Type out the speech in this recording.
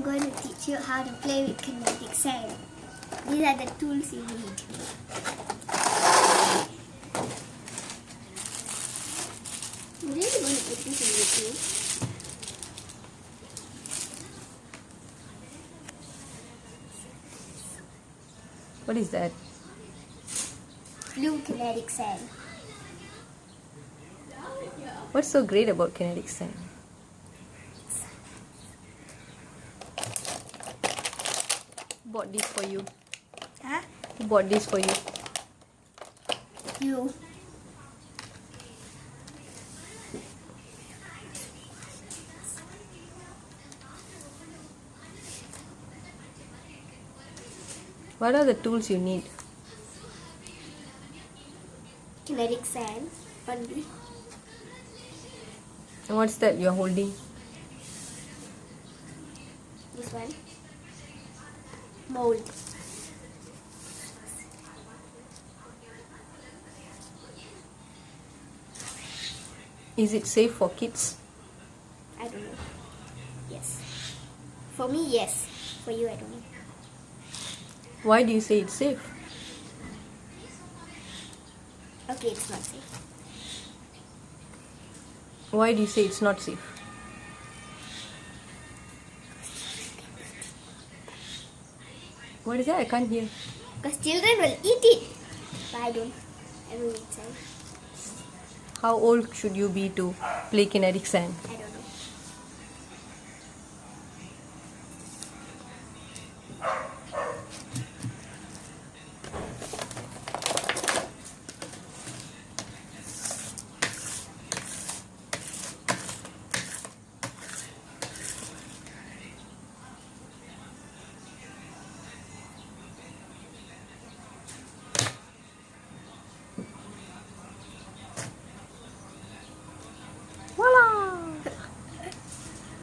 going to teach you how to play with kinetic sand. These are the tools you need. I'm really going to put this in YouTube. What is that? Blue kinetic sand. What's so great about kinetic sand? Who bought this for you? Huh? Who bought this for you? You. What are the tools you need? Kinetic sand. Only. And what's that you're holding? This one. Mold. Is it safe for kids? I don't know. Yes. For me, yes. For you, I don't know. Why do you say it's safe? Okay, it's not safe. Why do you say it's not safe? What is that? I can't hear. Because children will eat it. But I don't eat sand. How old should you be to play kinetic sand? I don't